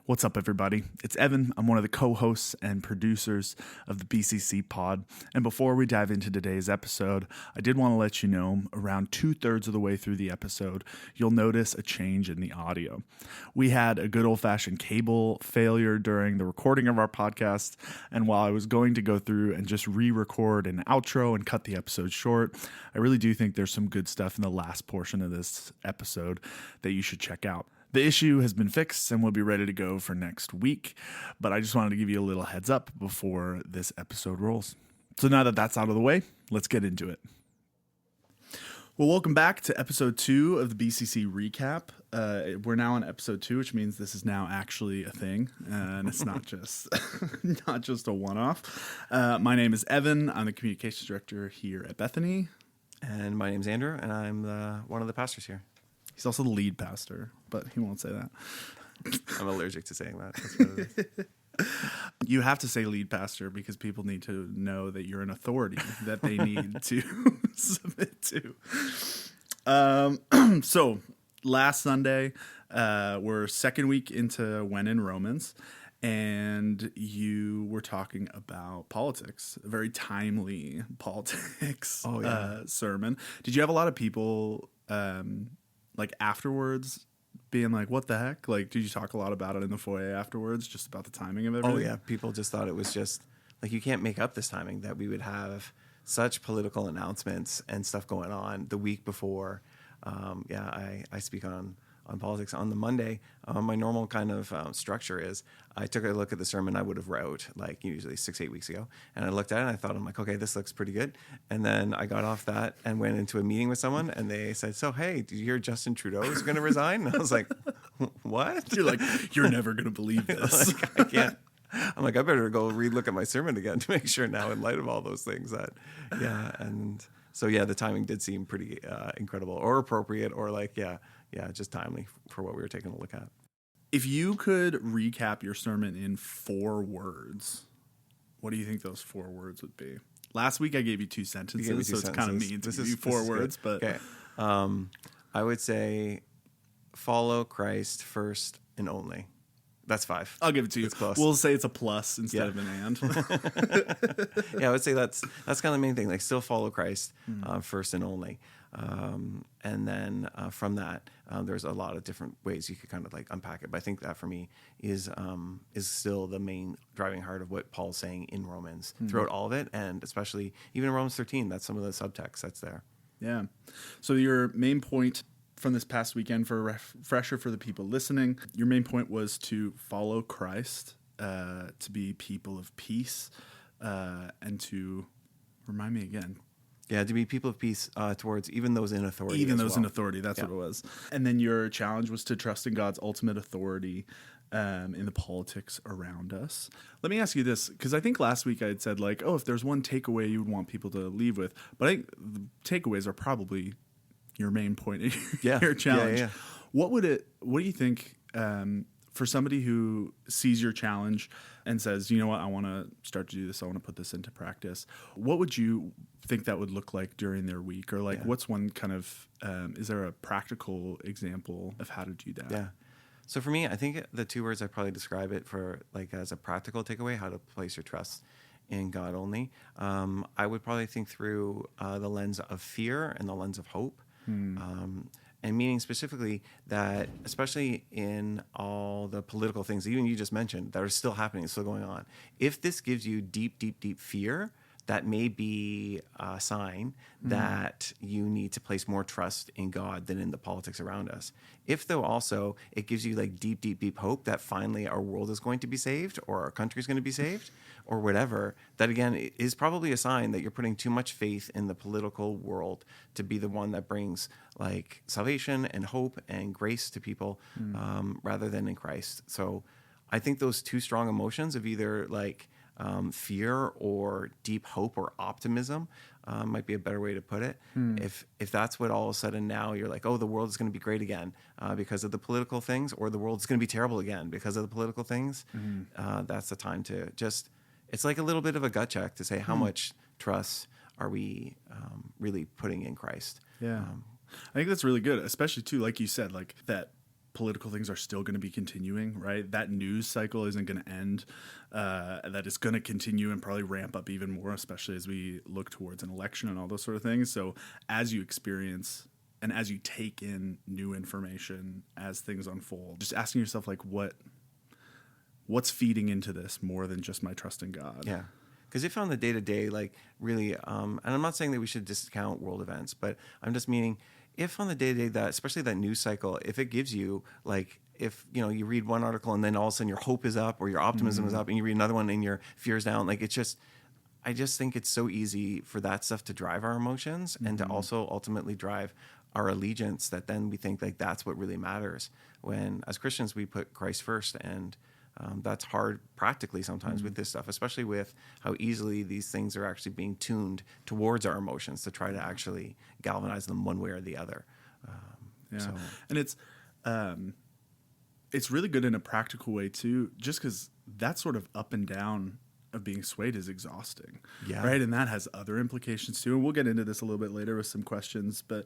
What's up, everybody? It's Evan. I'm one of the co-hosts and producers of the BCC pod. And before we dive into today's episode, I did want to let you know around 2/3 of the way through the episode, you'll notice a change in the audio. We had a good old-fashioned cable failure during the recording of our podcast. And while I was going to go through and just re-record an outro and cut the episode short, I really do think there's some good stuff in the last portion of this episode that you should check out. The issue has been fixed and we'll be ready to go for next week, but I just wanted to give you a little heads up before this episode rolls. So now that that's out of the way, let's get into it. Well, welcome back to episode 2 of the BCC recap. We're now on episode 2, which means this is now actually a thing, and it's not just not just a one-off. My name is Evan. I'm the communications director here at Bethany. And my name's Andrew, and I'm one of the pastors here. He's also the lead pastor, but he won't say that. I'm allergic to saying that. That's what it is. You have to say lead pastor because people need to know that you're an authority that they need to submit to. So last Sunday, we're second week into When in Romans, and you were talking about politics, a very timely politics sermon. Did you have a lot of people like afterwards being like, what the heck? Like, did you talk a lot about it in the foyer afterwards, just about the timing of everything? Oh, yeah. People just thought it was just, like, you can't make up this timing, that we would have such political announcements and stuff going on the week before. I speak on politics on the Monday. My normal kind of structure is I took a look at the sermon I would have wrote like usually 6-8 weeks ago, and I looked at it and I thought, I'm like, okay, this looks pretty good. And then I got off that and went into a meeting with someone, and they said, so hey, did you hear Justin Trudeau is going to resign? And I was like, what? You're like, you're never going to believe this. Like, I can't. I'm like, I better go relook at my sermon again to make sure now, in light of all those things, that so the timing did seem pretty incredible or appropriate, or like just timely for what we were taking a look at. If you could recap your sermon in 4 words, what do you think those 4 words would be? Last week I gave you 2 sentences, so it's kind of mean to give you 4 words. But okay. I would say follow Christ first and only. That's 5. I'll give it to you. It's close. We'll say it's a plus instead of an and. Yeah, I would say that's kind of the main thing. Like, still follow Christ first and only. And then from that, there's a lot of different ways you could kind of like unpack it. But I think that for me is still the main driving heart of what Paul's saying in Romans throughout all of it, and especially even in Romans 13. That's some of the subtext that's there. Yeah. So your main point from this past weekend, for a refresher for the people listening, your main point was to follow Christ, to be people of peace, and to remind me again. Yeah, to be people of peace towards even those in authority. Even those in authority, that's what it was. And then your challenge was to trust in God's ultimate authority in the politics around us. Let me ask you this, because I think last week I had said, like, if there's one takeaway you would want people to leave with, but I think the takeaways are probably your main point in your challenge. Yeah. What do you think, for somebody who sees your challenge and says, you know what, I want to start to do this, I want to put this into practice, what would you think that would look like during their week? Or like, what's one kind of, is there a practical example of how to do that? Yeah. So for me, I think the 2 words I probably describe it for, like, as a practical takeaway, how to place your trust in God only. I would probably think through the lens of fear and the lens of hope. And meaning specifically that, especially in all the political things, even you just mentioned, that are still happening, still going on, if this gives you deep, deep, deep fear, that may be a sign that you need to place more trust in God than in the politics around us. If, though, also it gives you like deep, deep, deep hope that finally our world is going to be saved, or our country is going to be saved, or whatever, that again is probably a sign that you're putting too much faith in the political world to be the one that brings like salvation and hope and grace to people, rather than in Christ. So I think those 2 strong emotions of either like fear or deep hope or optimism might be a better way to put it. If that's what all of a sudden now you're like, the world is going to be great again because of the political things, or the world's going to be terrible again because of the political things, that's the time to just, it's like a little bit of a gut check to say, how much trust are we really putting in Christ? Yeah. I think that's really good, especially too, like you said, like that political things are still going to be continuing, right? That news cycle isn't going to end. That is going to continue and probably ramp up even more, especially as we look towards an election and all those sort of things. So as you experience and as you take in new information as things unfold, just asking yourself, like, what's feeding into this more than just my trust in God? Yeah. Because if on the day-to-day, like really, and I'm not saying that we should discount world events, but I'm just meaning if on the day-to-day, that especially that news cycle, if it gives you like, if you read one article and then all of a sudden your hope is up or your optimism is up, and you read another one and your fear is down, like I just think it's so easy for that stuff to drive our emotions and to also ultimately drive our allegiance, that then we think like that's what really matters. When as Christians we put Christ first, and that's hard practically sometimes with this stuff, especially with how easily these things are actually being tuned towards our emotions to try to actually galvanize them one way or the other. And it's really good in a practical way too, just because that sort of up and down of being swayed is exhausting, right? And that has other implications too. And we'll get into this a little bit later with some questions, but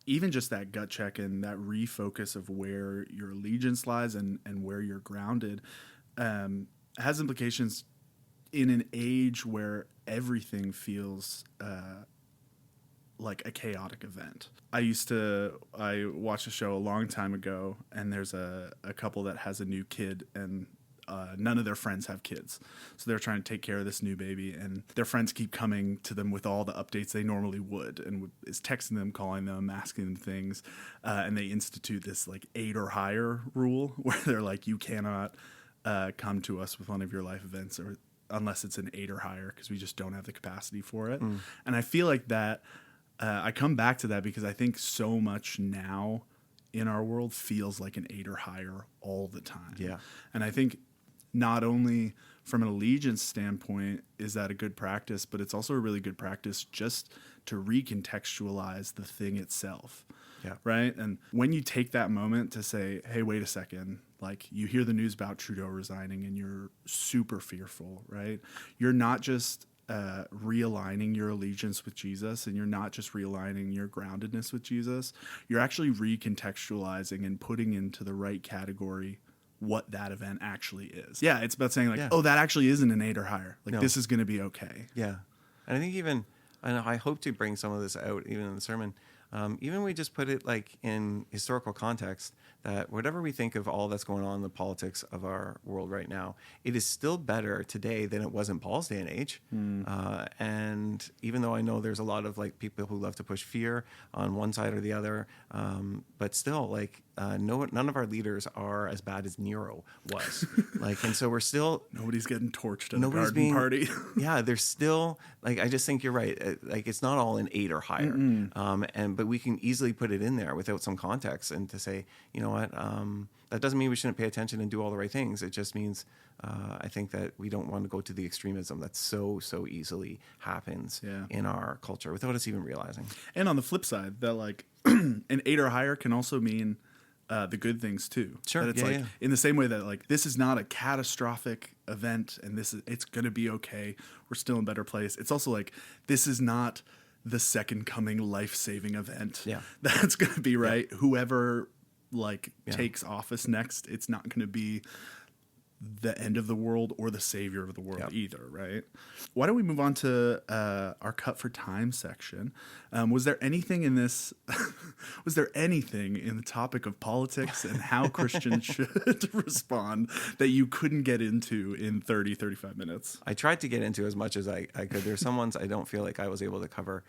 even just that gut check and that refocus of where your allegiance lies and where you're grounded has implications in an age where everything feels like a chaotic event. I watched a show a long time ago, and there's a couple that has a new kid, and none of their friends have kids. So they're trying to take care of this new baby, and their friends keep coming to them with all the updates they normally would, and is texting them, calling them, asking them things. And they institute this like 8 or higher rule where they're like, you cannot come to us with one of your life events or unless it's an 8 or higher, because we just don't have the capacity for it. And I feel like that, I come back to that because I think so much now in our world feels like an 8 or higher all the time. Yeah. And I think not only from an allegiance standpoint is that a good practice, but it's also a really good practice just to recontextualize the thing itself. Yeah. Right. And when you take that moment to say, hey, wait a second, like you hear the news about Trudeau resigning and you're super fearful, right? You're not just realigning your allegiance with Jesus, and you're not just realigning your groundedness with Jesus. You're actually recontextualizing and putting into the right category what that event actually is. Yeah, it's about saying like, oh, that actually isn't an 8 or higher. Like this is going to be okay. Yeah. And I think even, and I hope to bring some of this out even in the sermon, even we just put it like in historical context, that whatever we think of all that's going on in the politics of our world right now, it is still better today than it was in Paul's day and age. And even though I know there's a lot of like people who love to push fear on one side or the other, but still like none of our leaders are as bad as Nero was. Like, and so we're still nobody's getting torched at a garden party. Yeah, there's still like, I just think you're right. Like it's not all an 8 or higher. But we can easily put it in there without some context and to say, you know what, that doesn't mean we shouldn't pay attention and do all the right things. It just means I think that we don't want to go to the extremism that so easily happens in our culture without us even realizing. And on the flip side, that like an 8 or higher can also mean the good things too. Sure. That it's in the same way that like this is not a catastrophic event and it's going to be okay. We're still in a better place. It's also like this is not the second coming life-saving event. Yeah. That's going to be right. Yeah. Whoever takes office next, it's not going to be the end of the world or the savior of the world either, right? Why don't we move on to our cut for time section? Was there anything in this? Was there anything in the topic of politics and how Christians should respond that you couldn't get into in 30, 35 minutes? I tried to get into as much as I could. There's some ones I don't feel like I was able to cover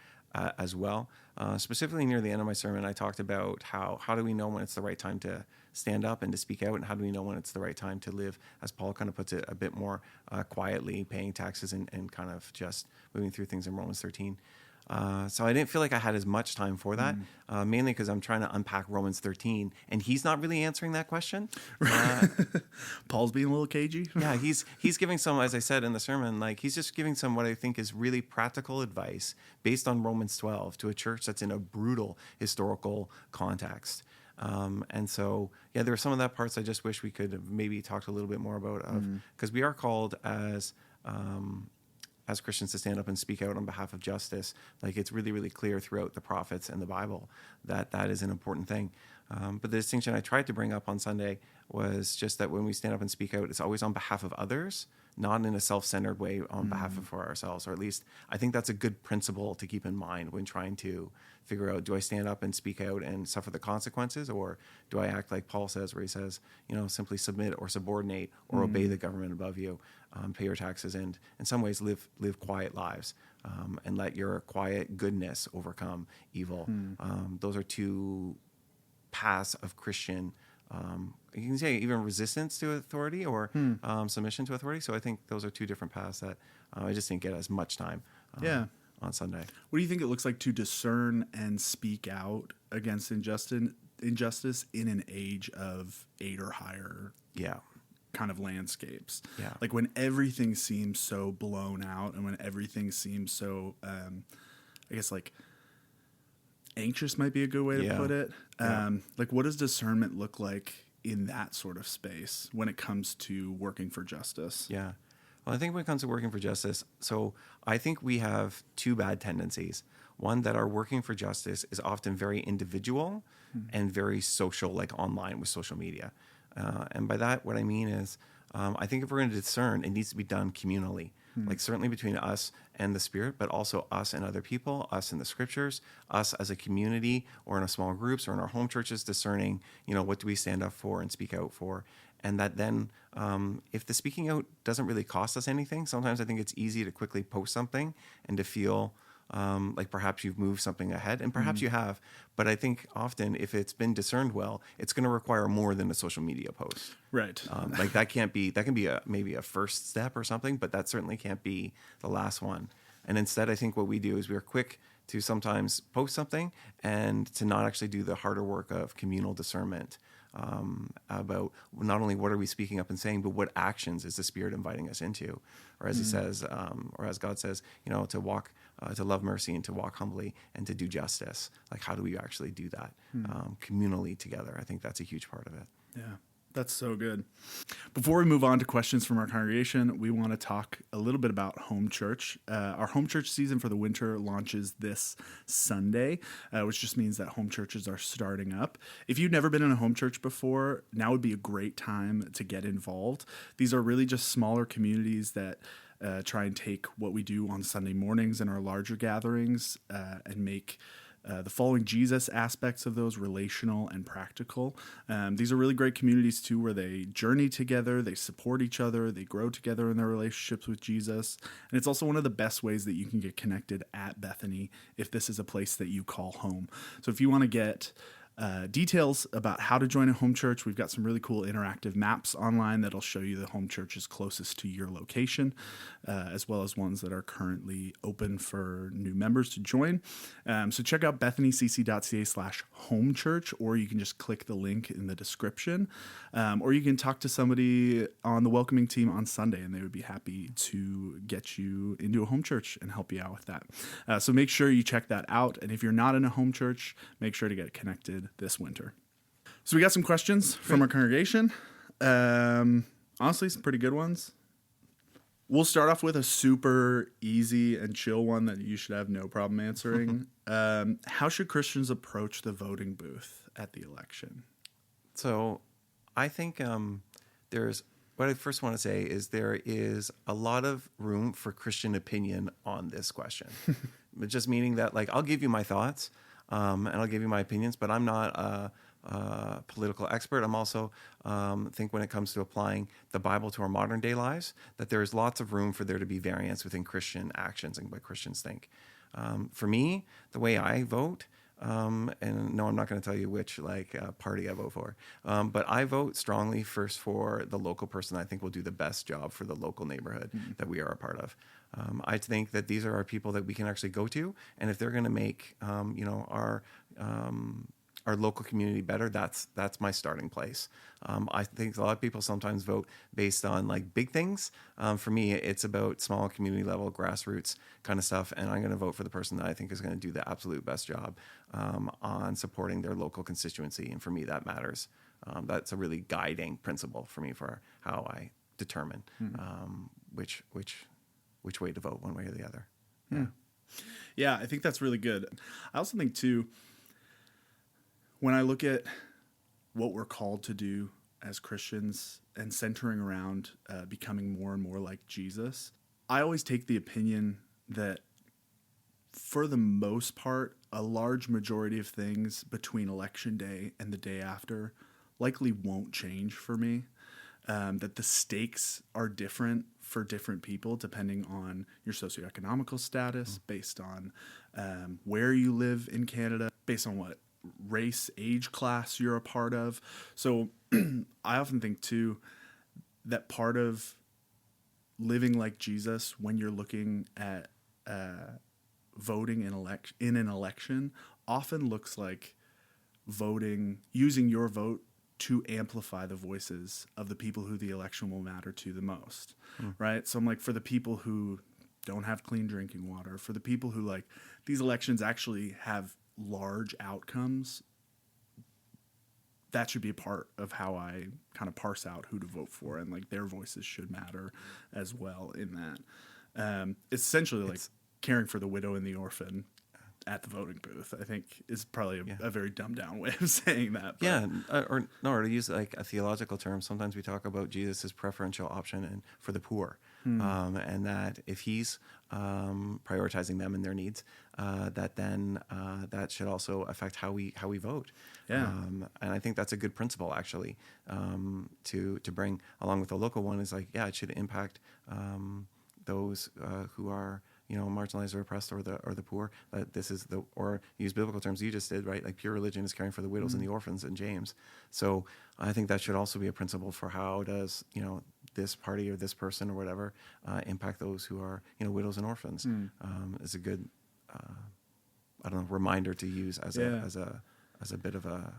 as well. Specifically near the end of my sermon, I talked about how do we know when it's the right time to stand up and to speak out, and how do we know when it's the right time to live, as Paul kind of puts it, a bit more quietly, paying taxes and kind of just moving through things in Romans 13. So I didn't feel like I had as much time for that, mainly because I'm trying to unpack Romans 13, and he's not really answering that question. Paul's being a little cagey. Yeah, he's giving some, as I said in the sermon, like he's just giving some what I think is really practical advice based on Romans 12 to a church that's in a brutal historical context. And so, yeah, there were some of that parts I just wish we could have maybe talked a little bit more about, because we are called as as Christians to stand up and speak out on behalf of justice. Like, it's really, really clear throughout the prophets and the Bible that that is an important thing. But the distinction I tried to bring up on Sunday was just that when we stand up and speak out, it's always on behalf of others, not in a self-centered way on behalf of for ourselves. Or at least I think that's a good principle to keep in mind when trying to figure out, do I stand up and speak out and suffer the consequences, or do I act like Paul says, where he says, simply submit or subordinate or obey the government above you, pay your taxes, and in some ways live quiet lives, and let your quiet goodness overcome evil. Those are two paths of Christian, you can say even resistance to authority or submission to authority. So I think those are two different paths that I just didn't get as much time on Sunday. What do you think it looks like to discern and speak out against injustice in an age of 8 or higher kind of landscapes? Yeah. Like when everything seems so blown out and when everything seems so, I guess like anxious might be a good way to put it. Like what does discernment look like in that sort of space when it comes to working for justice? Yeah. Well, I think when it comes to working for justice, so I think we have two bad tendencies. One, that our working for justice is often very individual and very social, like online with social media. And by that, what I mean is, I think if we're going to discern, it needs to be done communally, like certainly between us and the Spirit, but also us and other people, us in the scriptures, us as a community or in our small groups or in our home churches, discerning, what do we stand up for and speak out for? And that then, if the speaking out doesn't really cost us anything, sometimes I think it's easy to quickly post something and to feel like perhaps you've moved something ahead, and perhaps you have. But I think often, if it's been discerned well, it's going to require more than a social media post. Right. Like that can be maybe a first step or something, but that certainly can't be the last one. And instead, I think what we do is we're quick to sometimes post something and to not actually do the harder work of communal discernment about not only what are we speaking up and saying, but what actions is the Spirit inviting us into, or as he says, or as God says, to walk, to love mercy and to walk humbly and to do justice. Like, how do we actually do that communally together? I think that's a huge part of it. Yeah. That's so good. Before we move on to questions from our congregation, we want to talk a little bit about home church. Our home church season for the winter launches this Sunday, which just means that home churches are starting up. If you've never been in a home church before, now would be a great time to get involved. These are really just smaller communities that try and take what we do on Sunday mornings in our larger gatherings and make the following Jesus aspects of those relational and practical. These are really great communities too, where they journey together, they support each other, they grow together in their relationships with Jesus. And it's also one of the best ways that you can get connected at Bethany if this is a place that you call home. So if you want to get details about how to join a home church, we've got some really cool interactive maps online that'll show you the home churches closest to your location, as well as ones that are currently open for new members to join. So check out bethanycc.ca/homechurch, or you can just click the link in the description, or you can talk to somebody on the welcoming team on Sunday, and they would be happy to get you into a home church and help you out with that. So make sure you check that out. And if you're not in a home church, make sure to get connected this winter. So we got some questions from our congregation. Honestly, some pretty good ones. We'll start off with a super easy and chill one that you should have no problem answering. How should Christians approach the voting booth at the election? So I think there's, what I first want to say is there is a lot of room for Christian opinion on this question. Just meaning that, like, I'll give you my thoughts, and I'll give you my opinions, but I'm not a political expert. I'm also think when it comes to applying the Bible to our modern day lives, that there's lots of room for there to be variance within Christian actions and what Christians think. For me, the way I vote, and no, I'm not going to tell you which party I vote for, but I vote strongly first for the local person I think will do the best job for the local neighborhood that we are a part of. I think that these are our people that we can actually go to, and if they're going to make our local community better, that's my starting place. I think a lot of people sometimes vote based on like big things. For me, it's about small community level, grassroots kind of stuff, and I'm going to vote for the person that I think is going to do the absolute best job on supporting their local constituency, and for me, that matters. That's a really guiding principle for me for how I determine which which way to vote, one way or the other. Yeah, I think that's really good. I also think too, when I look at what we're called to do as Christians and centering around becoming more and more like Jesus, I always take the opinion that for the most part, a large majority of things between election day and the day after likely won't change for me. That the stakes are different for different people depending on your socioeconomical status, based on where you live in Canada, based on what race, age class you're a part of. So I often think too that part of living like Jesus when you're looking at voting in an election often looks like using your vote to amplify the voices of the people who the election will matter to the most, right? So I'm like, for the people who don't have clean drinking water, for the people who like these elections actually have large outcomes, that should be a part of how I kind of parse out who to vote for, and like their voices should matter as well in that. It's essentially like caring for the widow and the orphan at the voting booth, I think is probably a very dumbed down way of saying that. But. Yeah, or to use like a theological term, sometimes we talk about Jesus as preferential option and for the poor, and that if he's prioritizing them and their needs, that then that should also affect how we vote. Yeah, and I think that's a good principle actually to bring along with the local one. Is like, it should impact those who are marginalized or oppressed or the poor. This is or use biblical terms you just did, right? Like pure religion is caring for the widows and the orphans in James. So I think that should also be a principle for how does this party or this person or whatever impact those who are widows and orphans. Is a good reminder to use as a bit of a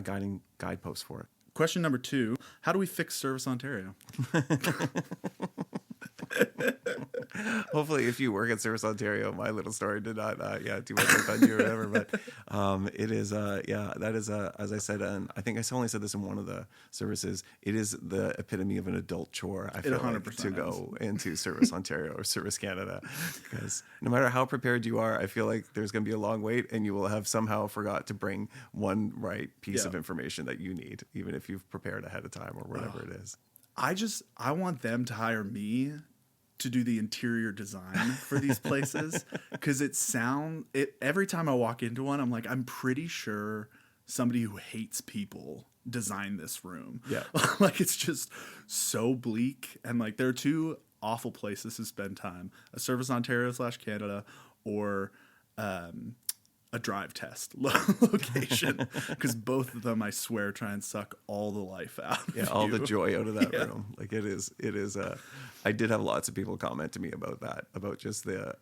guiding guidepost for it. Question number 2: how do we fix Service Ontario? Hopefully, if you work at Service Ontario, my little story did not, too much offend you or whatever. But it is, that is, as I said, and I think I only said this in one of the services. It is the epitome of an adult chore. I feel like to go into Service Ontario or Service Canada, because no matter how prepared you are, I feel like there's going to be a long wait, and you will have somehow forgot to bring one right piece of information that you need, even if you've prepared ahead of time or whatever it is. I want them to hire me to do the interior design for these places, because every time I walk into one, I'm like, I'm pretty sure somebody who hates people designed this room. Yeah. Like, it's just so bleak, and like there are two awful places to spend time: a Service Ontario /Canada or a drive test location, because both of them, I swear, try and suck all the life out of all the joy out of that room. Like it is I did have lots of people comment to me about that, about just the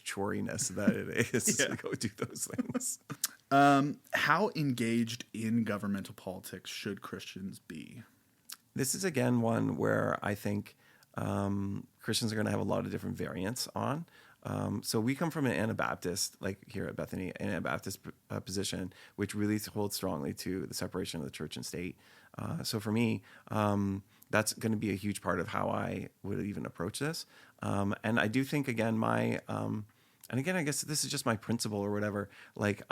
choriness that it is to go do those things. How engaged in governmental politics should Christians be? This is again one where I think Christians are going to have a lot of different variants on. So we come from an Anabaptist, like here at Bethany, an Anabaptist position, which really holds strongly to the separation of the church and state. So for me, that's going to be a huge part of how I would even approach this. And I do think, again, and again, I guess this is just my principle or whatever, like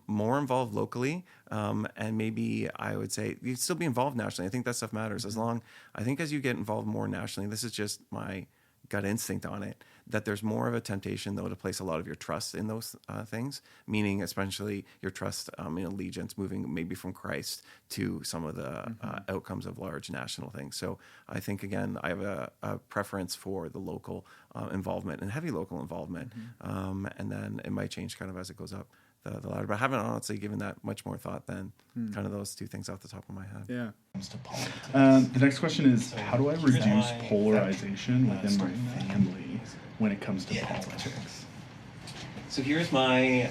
more involved locally. And maybe I would say you'd still be involved nationally. I think that stuff matters I think as you get involved more nationally, this is just my gut instinct on it, that there's more of a temptation, though, to place a lot of your trust in those things, meaning especially your trust in allegiance, moving maybe from Christ to some of the outcomes of large national things. So I think, again, I have a preference for the local involvement and heavy local involvement, and then it might change kind of as it goes up the ladder. But I haven't honestly given that much more thought than kind of those two things off the top of my head. Yeah. The next question is, how do I reduce polarization within my family when it comes to politics? So here's my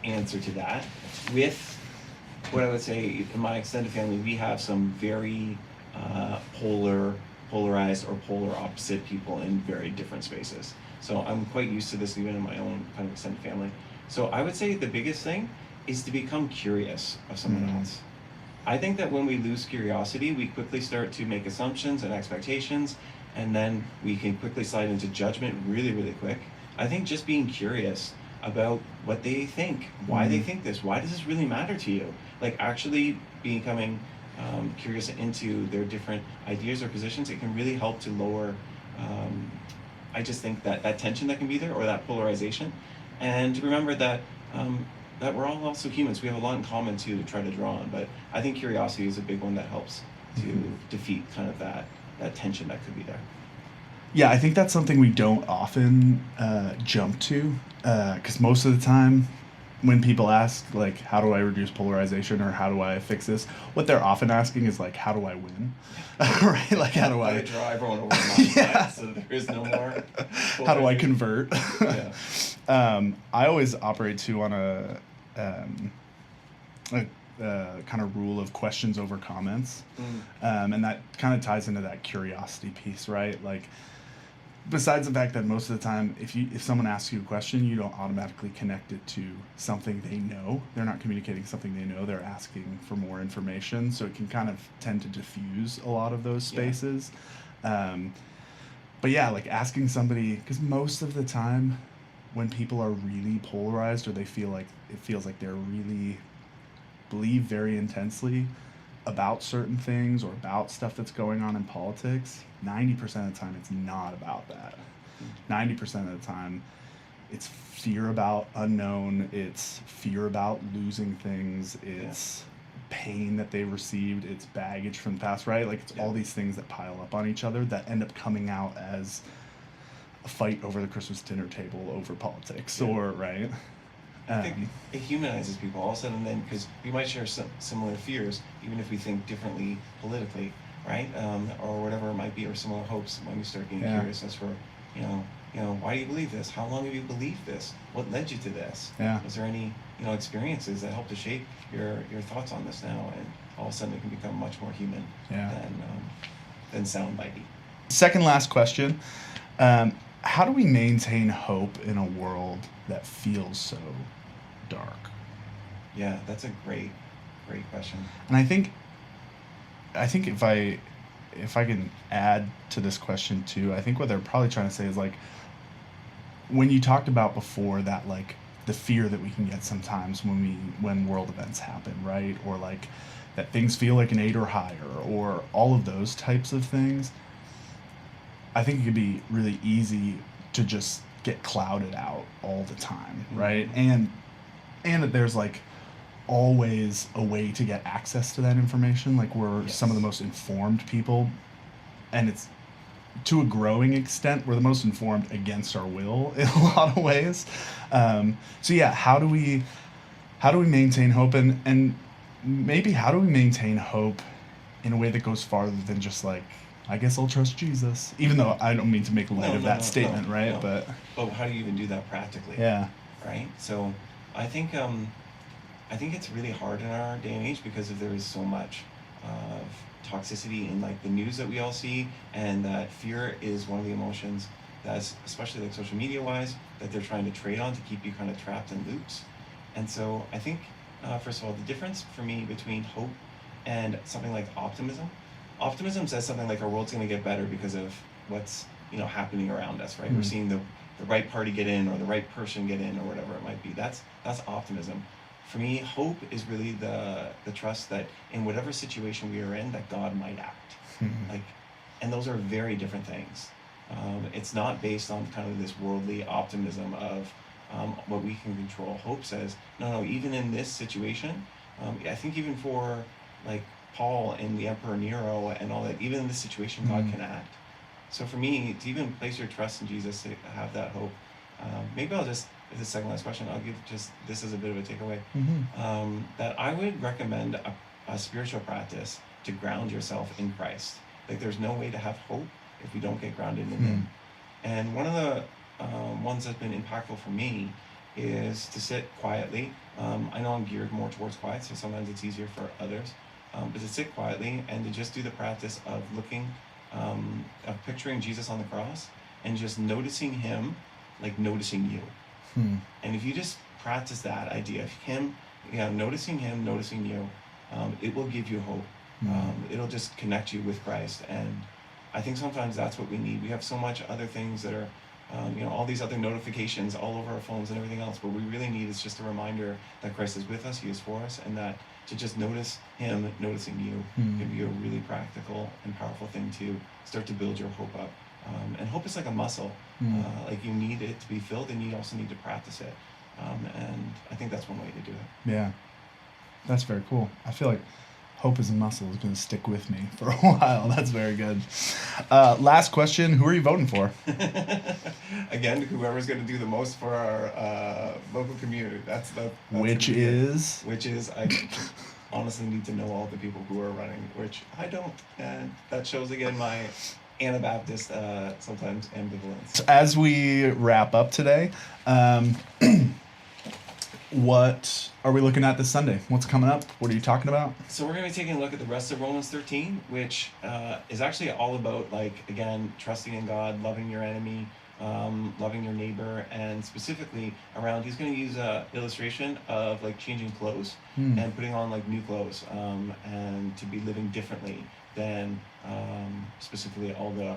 answer to that. With what I would say, in my extended family, we have some very polarized or polar opposite people in very different spaces. So I'm quite used to this even in my own kind of extended family. So I would say the biggest thing is to become curious of someone else. I think that when we lose curiosity, we quickly start to make assumptions and expectations, and then we can quickly slide into judgment really, really quick. I think just being curious about what they think, why they think this, why does this really matter to you? Like actually becoming curious into their different ideas or positions, it can really help to lower, I just think that tension that can be there, or that polarization. And to remember that that we're all also humans. We have a lot in common too to try to draw on. But I think curiosity is a big one that helps to defeat kind of that tension that could be there. Yeah, I think that's something we don't often jump to, because most of the time when people ask, like, how do I reduce polarization or how do I fix this, what they're often asking is, like, how do I win? Right? Like, how do I draw everyone over my side so there is no more how do I convert? Yeah. I always operate, too, on a kind of rule of questions over comments. And that kind of ties into that curiosity piece, right? Like, besides the fact that most of the time, if someone asks you a question, you don't automatically connect it to something they know. They're not communicating something they know. They're asking for more information. So it can kind of tend to diffuse a lot of those spaces. But yeah, like asking somebody, because most of the time when people are really polarized, or it feels like they're really believe very intensely about certain things or about stuff that's going on in politics, 90% of the time it's not about that. 90% of the time it's fear about unknown, it's fear about losing things, it's pain that they received, it's baggage from the past, right? Like it's all these things that pile up on each other that end up coming out as a fight over the Christmas dinner table over politics, or right? I think it humanizes people all of a sudden, then, because we might share some similar fears, even if we think differently politically, right? Or whatever it might be, or similar hopes. When we start getting curious, as for, why do you believe this? How long have you believed this? What led you to this? Yeah. Was there any, experiences that helped to shape your thoughts on this now? And all of a sudden, it can become much more human than soundbitey. Second last question. How do we maintain hope in a world that feels so dark? Yeah, that's a great question. And I think if I can add to this question too, I think what they're probably trying to say is, like, when you talked about before that, like the fear that we can get sometimes when world events happen, right? Or like that things feel like an 8 or higher, or all of those types of things. I think it could be really easy to just get clouded out all the time, right? And that there's like always a way to get access to that information. Like we're some of the most informed people, and it's to a growing extent we're the most informed against our will in a lot of ways. So yeah, how do we maintain hope, and maybe how do we maintain hope in a way that goes farther than just like, I guess I'll trust Jesus, even though I don't mean to make light of that statement, right? No. But how do you even do that practically? Yeah. Right. So I think it's really hard in our day and age, because there is so much of toxicity in like the news that we all see, and that fear is one of the emotions that's, especially like social media wise, that they're trying to trade on to keep you kind of trapped in loops. And so I think first of all, the difference for me between hope and something like optimism. Optimism says something like our world's going to get better because of what's happening around us, right? We're seeing the right party get in, or the right person get in, or whatever it might be. That's optimism. For me, hope is really the trust that in whatever situation we are in, that God might act. And those are very different things. It's not based on kind of this worldly optimism of what we can control. Hope says, no, even in this situation, I think even for like Paul and the Emperor Nero and all that, even in this situation, God can act. So for me, to even place your trust in Jesus, to have that hope, maybe I'll just, if the second last question, I'll give just this as a bit of a takeaway, that I would recommend a spiritual practice to ground yourself in Christ. Like there's no way to have hope if we don't get grounded in Him. And one of the ones that's been impactful for me is to sit quietly. I know I'm geared more towards quiet, so sometimes it's easier for others. But to sit quietly and to just do the practice of looking, of picturing Jesus on the cross and just noticing Him, like noticing you. And if you just practice that idea of Him, noticing Him, noticing you, it will give you hope. It'll just connect you with Christ, and I think sometimes that's what we need. We have so much other things that are, all these other notifications all over our phones and everything else. What we really need is just a reminder that Christ is with us, He is for us, and that to just notice Him noticing you can be a really practical and powerful thing to start to build your hope up. And hope is like a muscle. Like you need it to be filled, and you also need to practice it. And I think that's one way to do it. Yeah, that's very cool. I feel like hope as a muscle is going to stick with me for a while. That's very good. Last question. Who are you voting for? Again, whoever's going to do the most for our local community. That's Which is? I honestly need to know all the people who are running, which I don't. And that shows, again, my Anabaptist, sometimes ambivalence. As we wrap up today, what are we looking at this Sunday? What's coming up? What are you talking about? So we're going to be taking a look at the rest of Romans 13, which is actually all about, again, trusting in God, loving your enemy, loving your neighbor, and specifically around, he's going to use an illustration of changing clothes and putting on new clothes, and to be living differently than specifically all the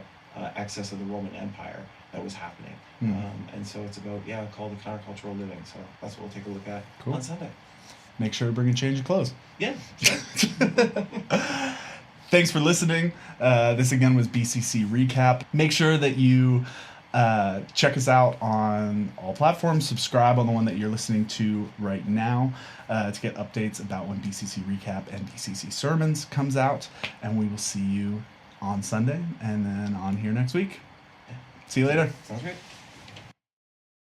excess of the Roman Empire that was happening. And so it's about, called the countercultural living. So that's what we'll take a look at on Sunday. Make sure to bring a change of clothes. Yeah. Thanks for listening. This again was BCC Recap. Make sure that you check us out on all platforms. Subscribe on the one that you're listening to right now to get updates about when BCC Recap and BCC Sermons comes out. And we will see you on Sunday and then on here next week. See you later. Sounds great.